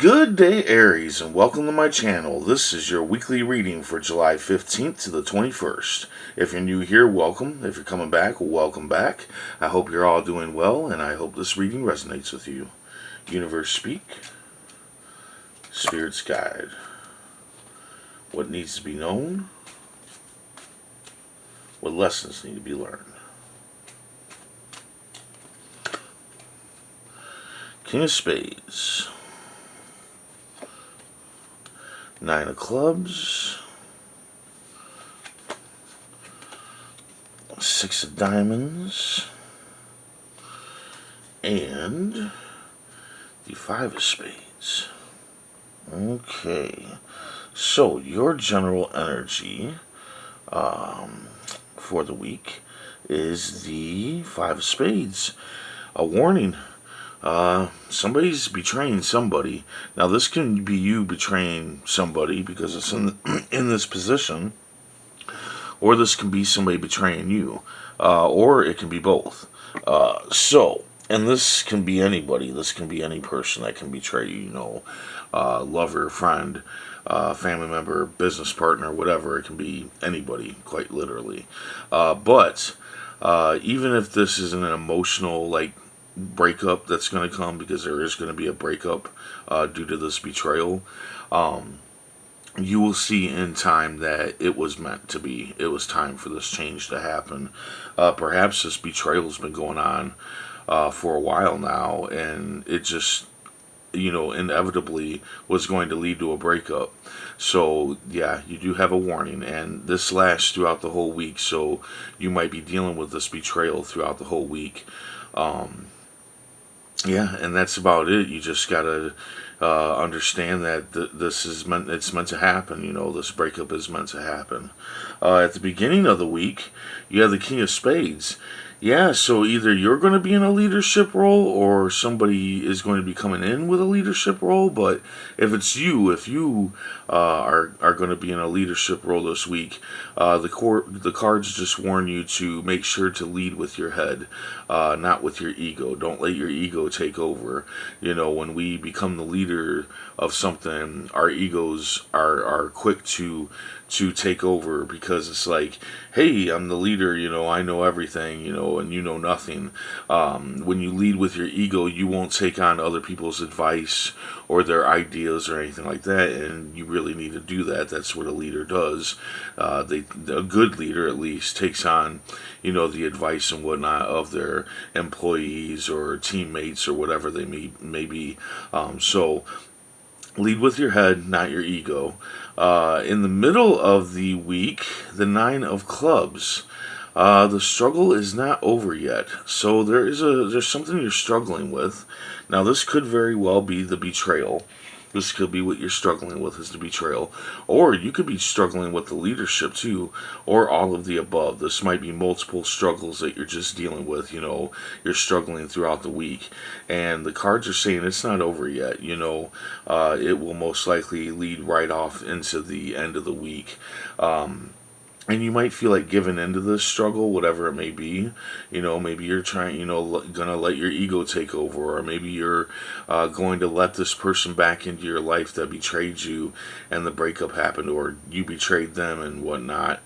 Good day, Aries, and welcome to my channel. This is your weekly reading for July 15th to the 21st. If you're new here, welcome. If you're coming back, welcome back. I hope you're all doing well, and I hope this reading resonates with you. Universe speak. Spirits guide. What needs to be known? What lessons need to be learned? King of Spades. Nine of Clubs. Six of Diamonds. And the Five of Spades. Okay. So, your general energy for the week is the Five of Spades. A warning. Somebody's betraying somebody. Now, this can be you betraying somebody because it's in this position, or this can be somebody betraying you, or it can be both. And this can be anybody. This can be any person that can betray you. Lover, friend, family member, business partner, whatever. It can be anybody, quite literally. But even if this isn't an emotional, breakup that's going to come, because there is going to be a breakup due to this betrayal, you will see in time that it was meant to be. It was time for this change to happen. Perhaps this betrayal has been going on for a while now, and it just, inevitably was going to lead to a breakup. So, yeah, you do have a warning, and this lasts throughout the whole week, so you might be dealing with this betrayal throughout the whole week. Yeah, and that's about it. You just gotta understand that this is meant. It's meant to happen. This breakup is meant to happen. At the beginning of the week, you have the King of Spades. Yeah, so either you're going to be in a leadership role, or somebody is going to be coming in with a leadership role. But if it's you, if you are going to be in a leadership role this week, the cards just warn you to make sure to lead with your head, not with your ego. Don't let your ego take over. When we become the leader of something, our egos are quick to take over, because it's like, hey, I'm the leader, I know everything, and you know nothing. When you lead with your ego, you won't take on other people's advice or their ideas or anything like that, and you really need to do that. That's what a leader does. A good leader, at least, takes on, the advice and whatnot of their employees or teammates or whatever they may be. So lead with your head, not your ego. In the middle of the week, the 9 of Clubs. The struggle is not over yet. So there's something you're struggling with. Now, this could very well be the betrayal. This could be what you're struggling with, is the betrayal. Or you could be struggling with the leadership too, or all of the above. This might be multiple struggles that you're just dealing with. You're struggling throughout the week. And the cards are saying it's not over yet. It will most likely lead right off into the end of the week. And you might feel like giving into this struggle, whatever it may be. Maybe you're trying, gonna let your ego take over, or maybe you're going to let this person back into your life that betrayed you, and the breakup happened, or you betrayed them and whatnot.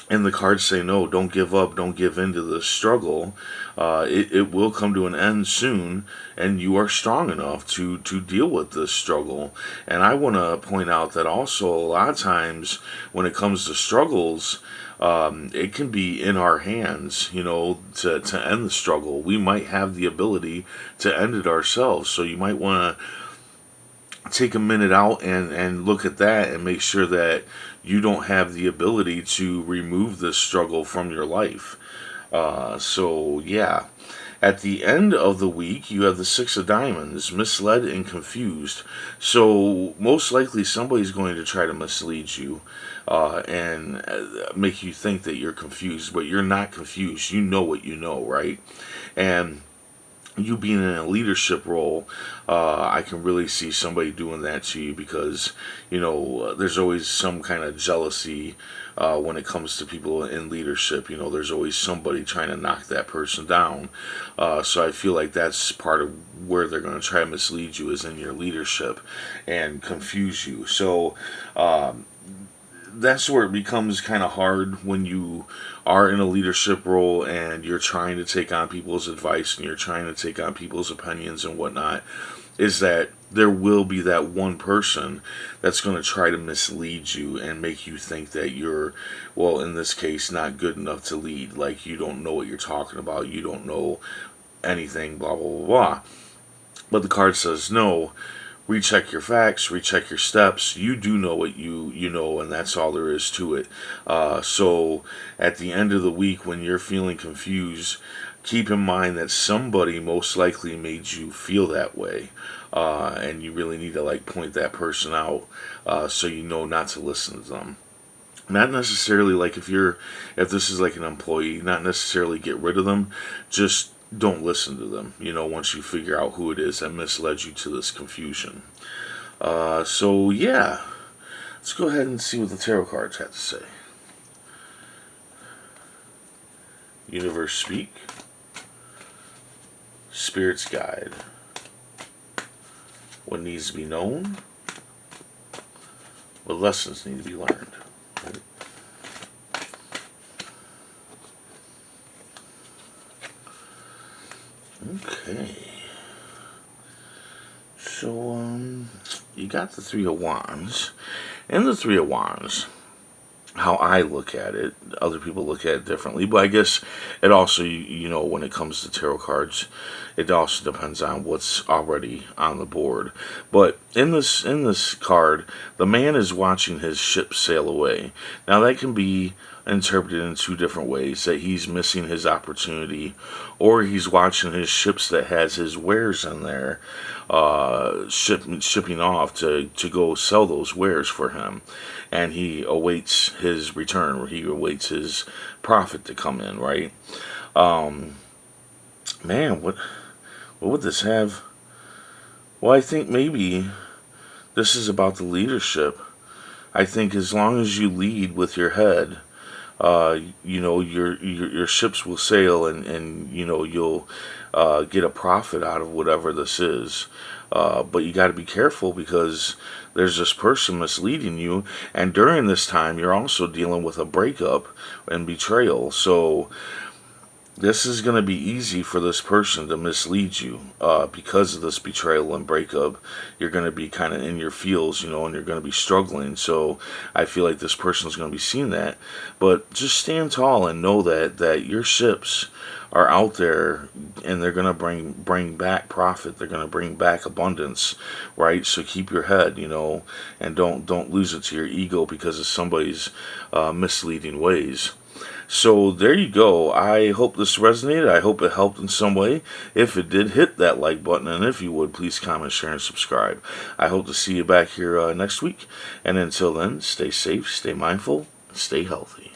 And the cards say, no, don't give up, don't give in to this struggle. It will come to an end soon, and you are strong enough to deal with this struggle. And I want to point out that also, a lot of times when it comes to struggles, it can be in our hands, to end the struggle. We might have the ability to end it ourselves. So you might want to take a minute out and look at that, and make sure that you don't have the ability to remove this struggle from your life. So yeah, at the end of the week, you have the Six of Diamonds, misled and confused. So most likely somebody's going to try to mislead you and make you think that you're confused, but you're not confused. You know what you know, right? And you being in a leadership role, I can really see somebody doing that to you because, there's always some kind of jealousy when it comes to people in leadership. There's always somebody trying to knock that person down. So I feel like that's part of where they're going to try to mislead you is in your leadership and confuse you. So, that's where it becomes kind of hard when you are in a leadership role and you're trying to take on people's advice and you're trying to take on people's opinions and whatnot, is that there will be that one person that's going to try to mislead you and make you think that you're, well, in this case, not good enough to lead. Like, you don't know what you're talking about, you don't know anything, blah, blah, blah, blah. But the card says, no, recheck your facts, recheck your steps. You do know what you know, and that's all there is to it. So at the end of the week, when you're feeling confused, keep in mind that somebody most likely made you feel that way, and you really need to point that person out, so you know not to listen to them. Not necessarily if this is like an employee, not necessarily get rid of them, just don't listen to them, once you figure out who it is that misled you to this confusion. So yeah, let's go ahead and see what the tarot cards have to say. Universe speak. Spirits guide. What needs to be known. What lessons need to be learned. Right? Okay. So, you got the Three of Wands. And the Three of Wands, how I look at it, other people look at it differently, but I guess it also, when it comes to tarot cards, it also depends on what's already on the board. But in this card, the man is watching his ship sail away. Now that can be interpreted in two different ways, that he's missing his opportunity, or he's watching his ships that has his wares in there, shipping off to go sell those wares for him, and he awaits his return, or he awaits his profit to come in, right? Man, what would this have? Well, I think maybe this is about the leadership. I think as long as you lead with your head, your ships will sail, and you'll get a profit out of whatever this is. But you got to be careful because there's this person misleading you, and during this time you're also dealing with a breakup and betrayal. So this is going to be easy for this person to mislead you, because of this betrayal and breakup. You're going to be kind of in your feels, and you're going to be struggling. So I feel like this person is going to be seeing that. But just stand tall and know that your ships are out there, and they're going to bring back profit. They're going to bring back abundance, right? So keep your head, and don't lose it to your ego because of somebody's misleading ways. So there you go. I hope this resonated. I hope it helped in some way. If it did, hit that like button, and if you would, please comment, share, and subscribe. I hope to see you back here next week. And until then, stay safe, stay mindful, and stay healthy.